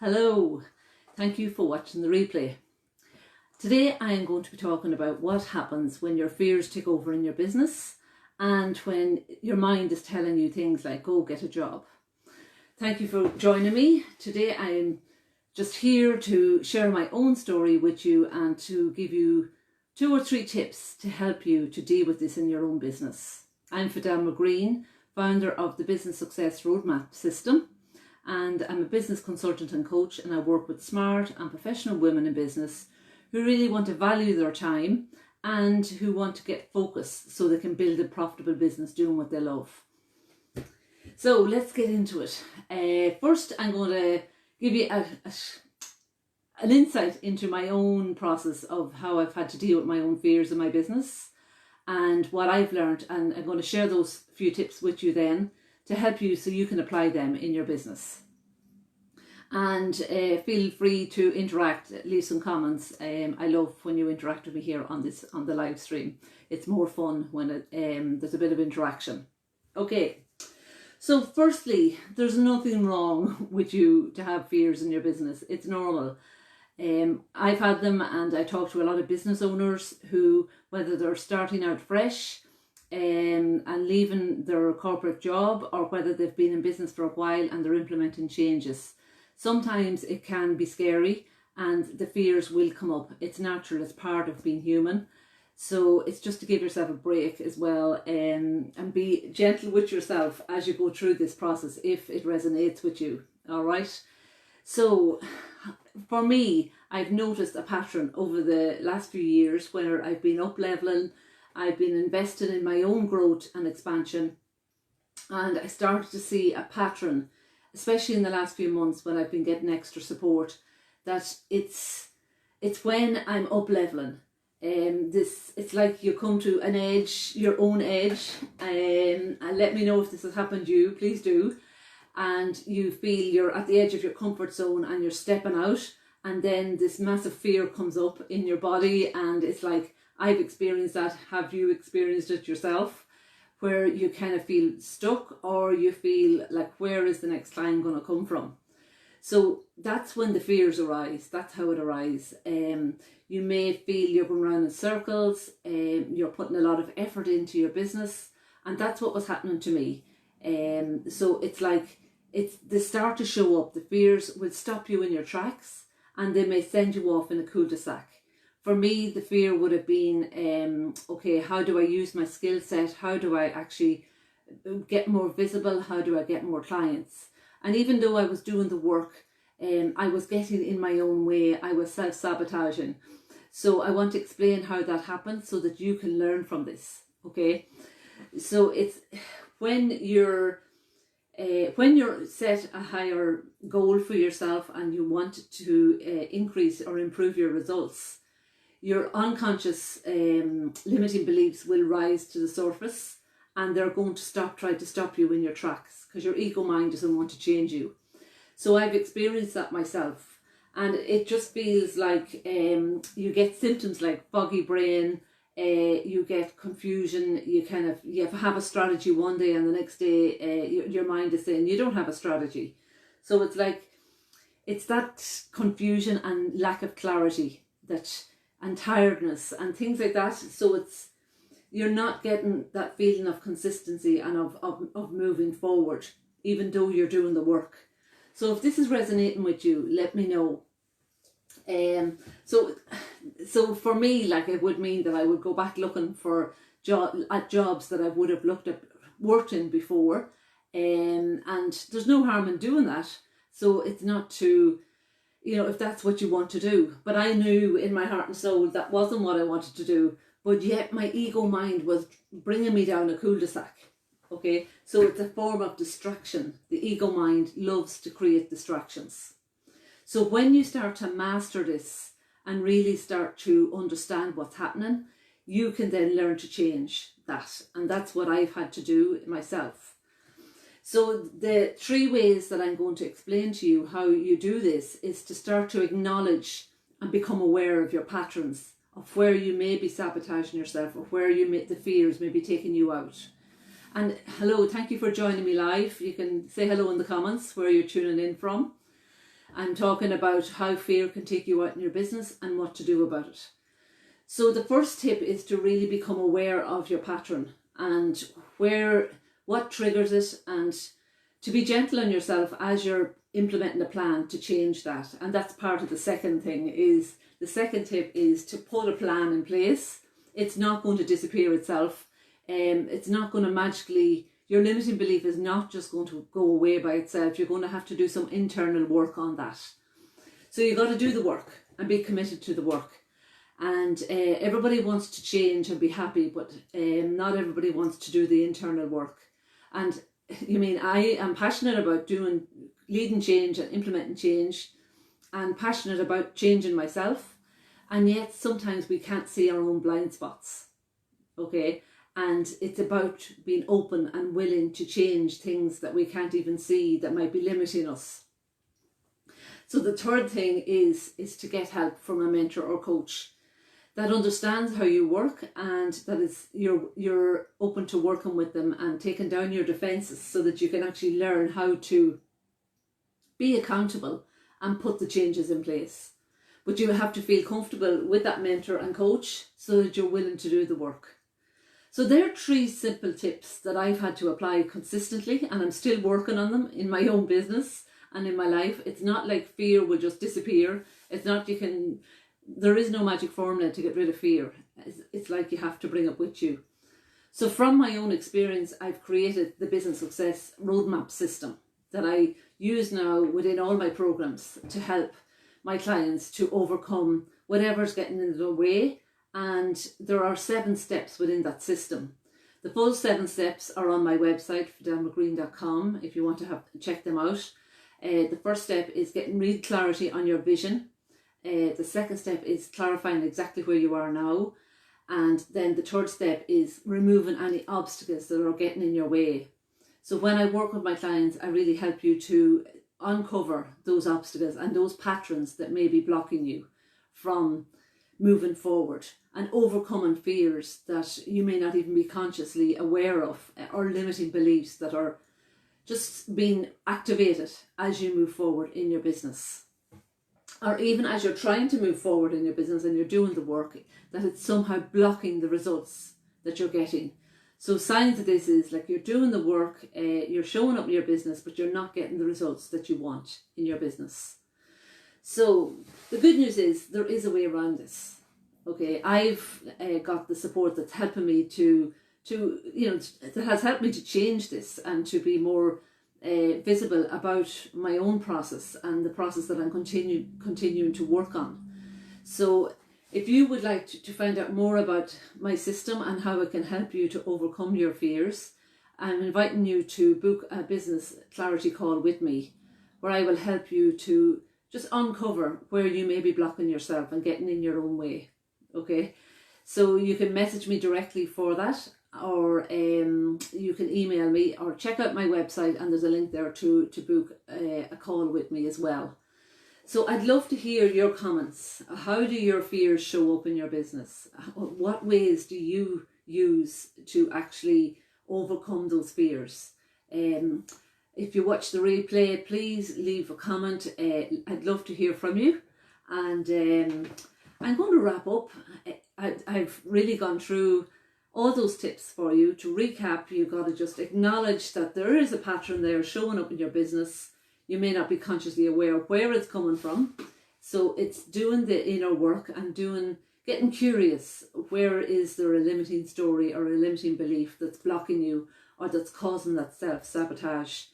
Hello, thank you for watching the replay. Today I am going to be talking about what happens when your fears take over in your business and when your mind is telling you things like go get a job. Thank you for joining me. Today I am just here to share my own story with you and to give you 2 or 3 tips to help you to deal with this in your own business. I'm Fidelma Greene, founder of the Business Success Roadmap System, and I'm a business consultant and coach, and I work with smart and professional women in business who really want to value their time and who want to get focused so they can build a profitable business doing what they love. So let's get into it. First, I'm going to give you an insight into my own process of how I've had to deal with my own fears in my business and what I've learned, and I'm going to share those few tips with you then to help you so you can apply them in your business. And feel free to interact, leave some comments. I love when you interact with me here on the live stream. It's more fun when there's a bit of interaction. Okay, so firstly, there's nothing wrong with you to have fears in your business. It's normal. I've had them, and I talk to a lot of business owners who, whether they're starting out fresh and leaving their corporate job, or whether they've been in business for a while and they're implementing changes. Sometimes it can be scary and the fears will come up. It's natural, it's part of being human. So it's just to give yourself a break as well, and be gentle with yourself as you go through this process if it resonates with you. All right. So for me, I've noticed a pattern over the last few years where I've been up leveling, I've been investing in my own growth and expansion, and I started to see a pattern, especially in the last few months when I've been getting extra support, that it's when I'm up leveling. It's like you come to an edge, your own edge, and let me know if this has happened to you, please do. And you feel you're at the edge of your comfort zone and you're stepping out, and then this massive fear comes up in your body, and it's like, I've experienced that. Have you experienced it yourself? Where you kind of feel stuck, or you feel like, where is the next client going to come from? So that's when the fears arise. That's how it arises. You may feel you're going around in circles. You're putting a lot of effort into your business, and that's what was happening to me. So it's like they start to show up. The fears will stop you in your tracks, and they may send you off in a cul-de-sac. For me, the fear would have been, okay, how do I use my skill set? How do I actually get more visible? How do I get more clients? And even though I was doing the work, I was getting in my own way. I was self-sabotaging. So I want to explain how that happens so that you can learn from this, okay? So it's when you're set a higher goal for yourself and you want to increase or improve your results, your unconscious limiting beliefs will rise to the surface, and they're going to try to stop you in your tracks because your ego mind doesn't want to change you. So I've experienced that myself, and it just feels like you get symptoms like foggy brain, you get confusion, you have a strategy one day and the next day your mind is saying you don't have a strategy. So it's like, it's that confusion and lack of clarity and tiredness and things like that. So you're not getting that feeling of consistency and of moving forward, even though you're doing the work. So if this is resonating with you, let me know. So for me, like, it would mean that I would go back looking for jobs that I would have worked in before, and there's no harm in doing that. So it's not to, if that's what you want to do. But I knew in my heart and soul that wasn't what I wanted to do. But yet my ego mind was bringing me down a cul-de-sac. Okay, so it's a form of distraction. The ego mind loves to create distractions. So when you start to master this and really start to understand what's happening, you can then learn to change that. And that's what I've had to do myself. So the 3 ways that I'm going to explain to you how you do this is to start to acknowledge and become aware of your patterns, of where you may be sabotaging yourself, or where the fears may be taking you out. And hello, thank you for joining me live. You can say hello in the comments where you're tuning in from. I'm talking about how fear can take you out in your business and what to do about it. So the first tip is to really become aware of your pattern and what triggers it, and to be gentle on yourself as you're implementing a plan to change that. And that's part of the second thing. Is the second tip is to put a plan in place. It's not going to disappear itself. It's not going to magically, your limiting belief is not just going to go away by itself. You're going to have to do some internal work on that. So you've got to do the work and be committed to the work. And everybody wants to change and be happy, but not everybody wants to do the internal work. And I am passionate about leading change and implementing change, and passionate about changing myself. And yet sometimes we can't see our own blind spots. Okay. And it's about being open and willing to change things that we can't even see that might be limiting us. So the third thing is to get help from a mentor or coach that understands how you work, and that is you're open to working with them and taking down your defenses so that you can actually learn how to be accountable and put the changes in place. But you have to feel comfortable with that mentor and coach so that you're willing to do the work. So there are 3 simple tips that I've had to apply consistently, and I'm still working on them in my own business and in my life. It's not like fear will just disappear. It's not there is no magic formula to get rid of fear. It's like you have to bring it with you. So from my own experience, I've created the business success roadmap system that I use now within all my programs to help my clients to overcome whatever's getting in their way. And there are 7 steps within that system. The full 7 steps are on my website, fidelmagreene.com, if you want to check them out. The first step is getting real clarity on your vision. The second step is clarifying exactly where you are now. And then the third step is removing any obstacles that are getting in your way. So when I work with my clients, I really help you to uncover those obstacles and those patterns that may be blocking you from moving forward, and overcoming fears that you may not even be consciously aware of, or limiting beliefs that are just being activated as you move forward in your business. Or even as you're trying to move forward in your business and you're doing the work, that it's somehow blocking the results that you're getting. So signs of this is like you're doing the work, you're showing up in your business, but you're not getting the results that you want in your business. So the good news is there is a way around this. Okay, I've got the support that's helping me that has helped me to change this and to be more visible about my own process and the process that I'm continuing to work on. So if you would like to find out more about my system and how it can help you to overcome your fears, I'm inviting you to book a business clarity call with me, where I will help you to just uncover where you may be blocking yourself and getting in your own way. Okay, so you can message me directly for that, or you can email me, or check out my website, and there's a link there to book a call with me as well. So I'd love to hear your comments. How do your fears show up in your business? What ways do you use to actually overcome those fears? If you watch the replay, please leave a comment. I'd love to hear from you. And I'm going to wrap up. I've really gone through all those tips for you. To recap, you've got to just acknowledge that there is a pattern there showing up in your business. You may not be consciously aware of where it's coming from. So it's doing the inner work and getting curious. Where is there a limiting story or a limiting belief that's blocking you or that's causing that self-sabotage?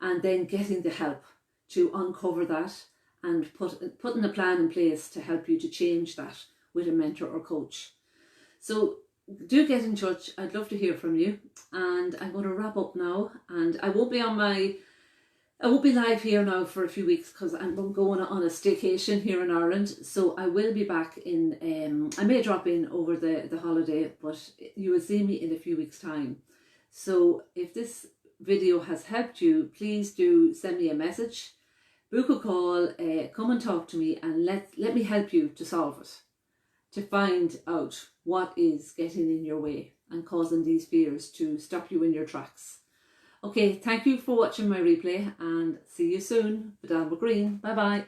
And then getting the help to uncover that and putting a plan in place to help you to change that with a mentor or coach. So do get in touch. I'd love to hear from you. And I'm going to wrap up now. And I won't be live here now for a few weeks because I'm going on a staycation here in Ireland. So I will be back I may drop in over the holiday, but you will see me in a few weeks' time. So if this video has helped you, please do send me a message, book a call, come and talk to me, and let me help you to solve it, to find out what is getting in your way and causing these fears to stop you in your tracks. Okay, thank you for watching my replay and see you soon. Fidelma Greene. Bye bye.